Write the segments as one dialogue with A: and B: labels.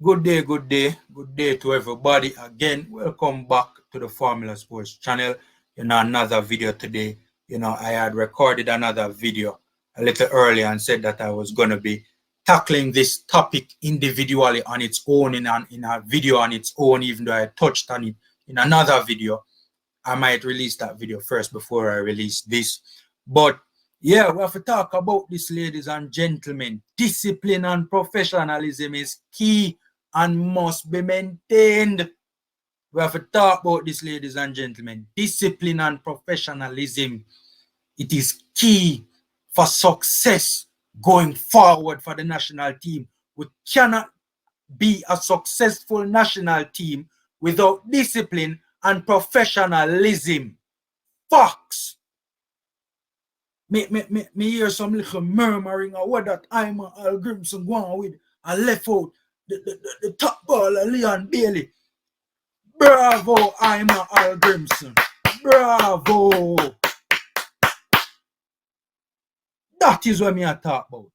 A: Good day, good day, good day to everybody. Again, welcome back to the Formula Sports channel. Another video today. I had recorded another video a little earlier and said that I was going to be tackling this topic individually on its own in a video on its own, even though I touched on it in another video. I might release that video first before I release this. But yeah, we have to talk about this, ladies and gentlemen. Discipline and professionalism is key and must be maintained. We have to talk about this, ladies and gentlemen. Discipline and professionalism. It is key for success going forward for the national team. We cannot be a successful national team without discipline and professionalism. Facts. Me hear some little murmuring of what that Heimir Hallgrimsson going with. I left out the top baller, Leon Bailey. Bravo, Heimir Hallgrimsson. Bravo. That is what me I talk about.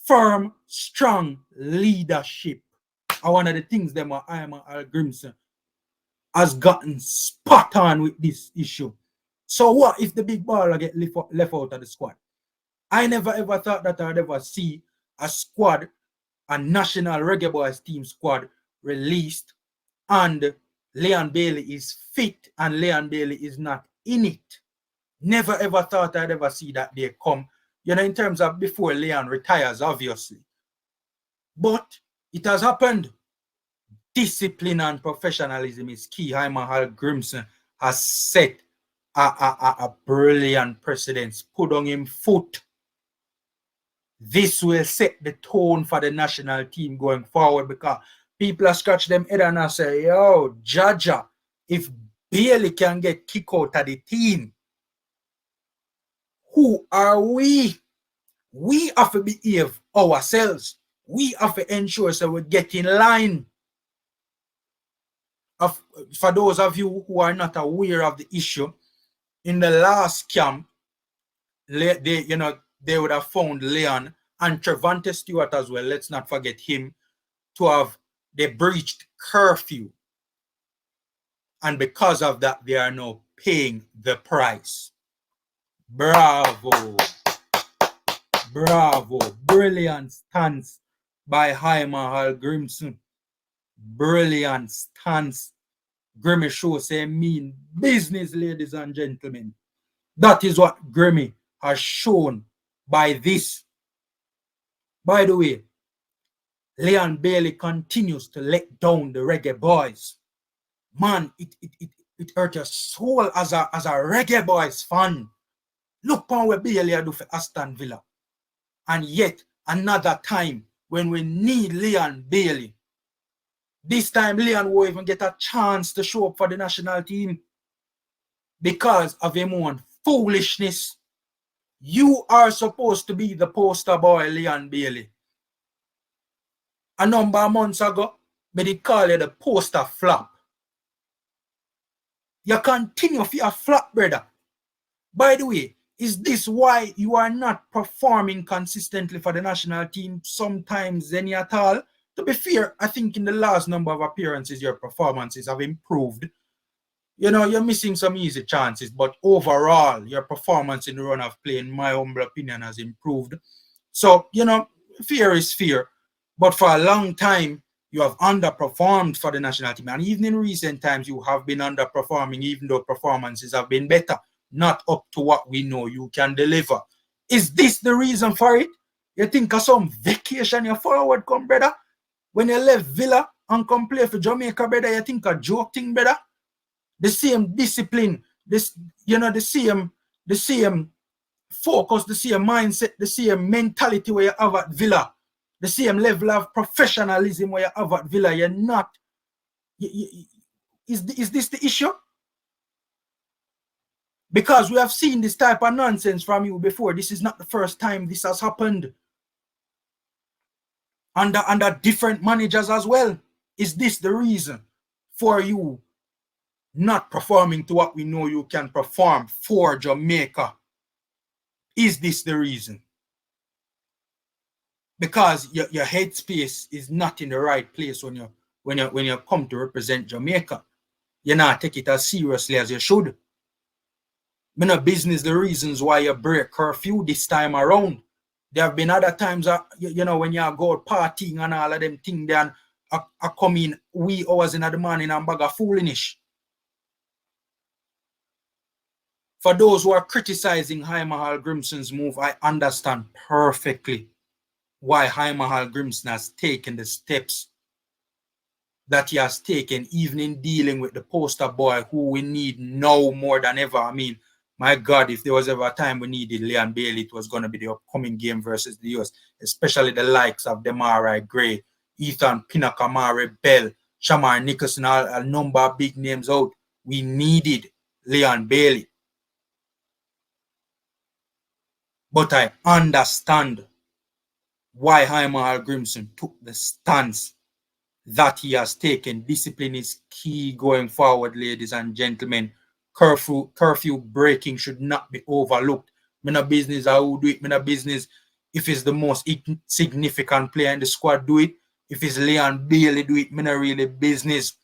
A: Firm, strong leadership. And one of the things that Heimir Hallgrimsson has gotten spot on with this issue. So what if the big baller get left out of the squad? I never ever thought that I'd ever see a squad, a national Reggae Boyz team squad released and Leon Bailey is fit and Leon Bailey is not in it. Never ever thought I'd ever see that day come, in terms of before Leon retires, obviously. But it has happened. Discipline and professionalism is key. Heimir Hallgrimsson has set a brilliant precedence. Put on him foot. This will set the tone for the national team going forward because people are scratch them head and say, yo, Jaja, if Bailey can get kicked out of the team, who are we? We have to behave ourselves. We have to ensure so we get in line. For those of you who are not aware of the issue, in the last camp, they would have found Leon and Trevante Stewart as well. Let's not forget him. They breached curfew. And because of that, they are now paying the price. Bravo. Bravo. Brilliant stance by Heimir Hallgrimsson. Brilliant stance. Grimmy show say mean business, ladies and gentlemen. That is what Grimmy has shown by this. By the way, Leon Bailey continues to let down the Reggae Boyz. Man, it hurt your soul as a Reggae Boyz fan. Look on what Bailey do for Aston Villa. And yet, another time when we need Leon Bailey, this time, Leon won't even get a chance to show up for the national team because of his own foolishness. You are supposed to be the poster boy, Leon Bailey. A number of months ago, but they call you the poster flop. You continue for your flop, brother. By the way, is this why you are not performing consistently for the national team sometimes any at all? To be fair, I think in the last number of appearances, your performances have improved. You're missing some easy chances, but overall, your performance in the run of play, in my humble opinion, has improved. So, fear is fear. But for a long time, you have underperformed for the national team. And even in recent times, you have been underperforming, even though performances have been better. Not up to what we know you can deliver. Is this the reason for it? You think of some vacation you forward come, brother? When you left Villa and come play for Jamaica, brother, you think a joke thing, brother? The same discipline, the same focus, the same mindset, the same mentality where you have at Villa, the same level of professionalism where you have at Villa. You're not. Is this the issue? Because we have seen this type of nonsense from you before. This is not the first time this has happened. Under different managers as well. Is this the reason for you not performing to what we know you can perform for Jamaica? Is this the reason? because your headspace is not in the right place when you come to represent Jamaica. You not take it as seriously as you should. Me no business the reasons why you break curfew this time around. There have been other times you know when you go partying and all of them things then I come in wee hours in the morning and bag of foolish. For those who are criticizing Heimir Hallgrimsson's move, I understand perfectly why Heimir Hallgrimsson has taken the steps that he has taken, even in dealing with the poster boy who we need now more than ever. I mean, my God, if there was ever a time we needed Leon Bailey, it was going to be the upcoming game versus the US, especially the likes of Demarai Gray, Ethan Pinnock, Amari Bell, Shamar Nicholson, a number of big names out. We needed Leon Bailey. But I understand why Heimir Hallgrimsson took the stance that he has taken. Discipline is key going forward, ladies and gentlemen. Curfew breaking should not be overlooked. Me no business how do it. Me no business if it's the most significant player in the squad do it. If it's Leon Bailey do it, me no really business.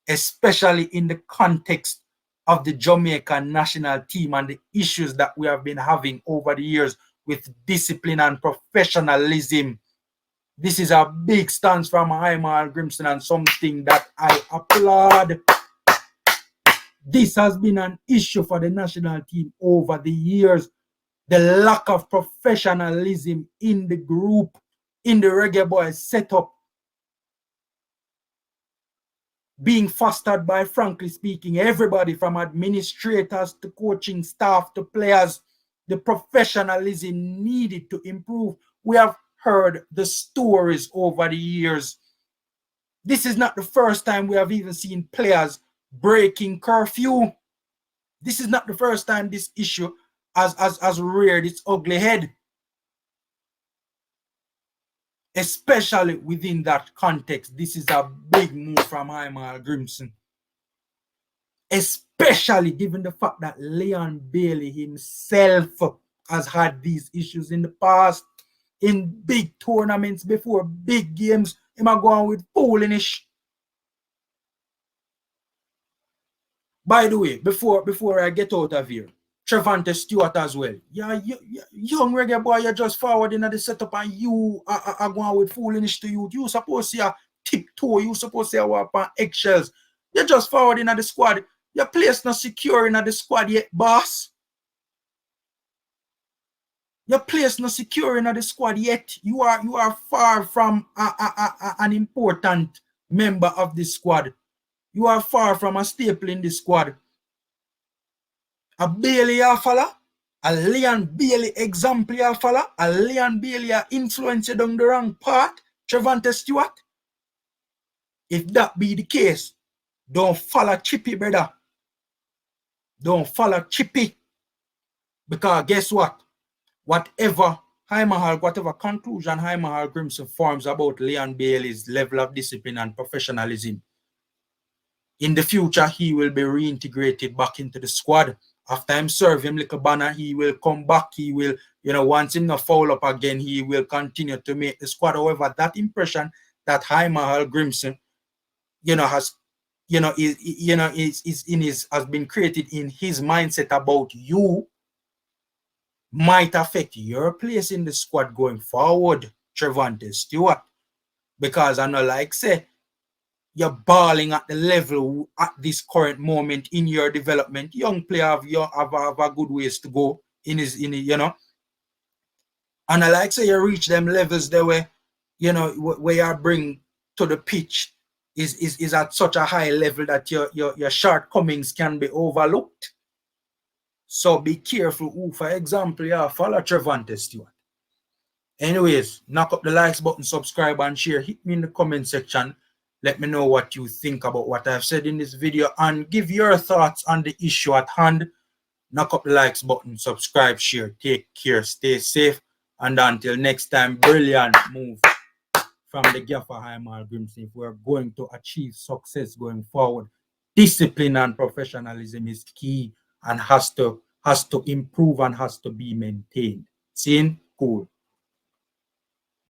A: Especially in the context of the Jamaican national team and the issues that we have been having over the years with discipline and professionalism. This is a big stance from Heimir Hallgrimsson and something that I applaud. This has been an issue for the national team over the years. The lack of professionalism in the group, in the Reggae Boyz setup, being fostered by, frankly speaking, everybody from administrators to coaching staff to players. The professionalism needed to improve. We have heard the stories over the years. This is not the first time we have even seen players breaking curfew. This is not the first time this issue has reared its ugly head. Especially within that context, this is a big move from Heimir Hallgrimsson. Especially given the fact that Leon Bailey himself has had these issues in the past. In big tournaments before big games, him a go on with foolish. By the way, before I get out of here, Trevante Stewart as well. Yeah, young reggae boy, you just forward in the setup and you are going with foolish to you. You supposed to tiptoe, you supposed to walk on eggshells. You just forward in the squad. Your place not secure in the squad yet, boss. Your place not secure in the squad yet. You are far from an important member of the squad. You are far from a staple in the squad. A Bailey you follow, a Leon Bailey example you follow, a Leon Bailey influence you down the wrong path, Trevante Stewart. If that be the case, don't follow Chippy, brother. Don't follow Chippy. Because guess what? Whatever conclusion Heimir Hallgrimsson forms about Leon Bailey's level of discipline and professionalism, in the future, he will be reintegrated back into the squad. After him serve him like a banner, he will come back. He will, once him not foul up again, he will continue to make the squad. However, that impression that Heimir Hallgrimsson, has, has been created in his mindset about you, might affect your place in the squad going forward, Trevante Stewart. Because I know, like say, you're balling at the level at this current moment in your development. Young player have a good ways to go in and I like say you reach them levels there where where you bring to the pitch is at such a high level that your shortcomings can be overlooked. So be careful who, for example, you follow Trevante Stewart. Anyways, knock up the likes button, subscribe and share. Hit me in the comment section. Let me know what you think about what I've said in this video and give your thoughts on the issue at hand. Knock up the likes button, subscribe, share. Take care, stay safe. And until next time, brilliant move from the gaffer Heimir Hallgrimsson. If we're going to achieve success going forward, discipline and professionalism is key and has to improve and has to be maintained. Seen? Cool.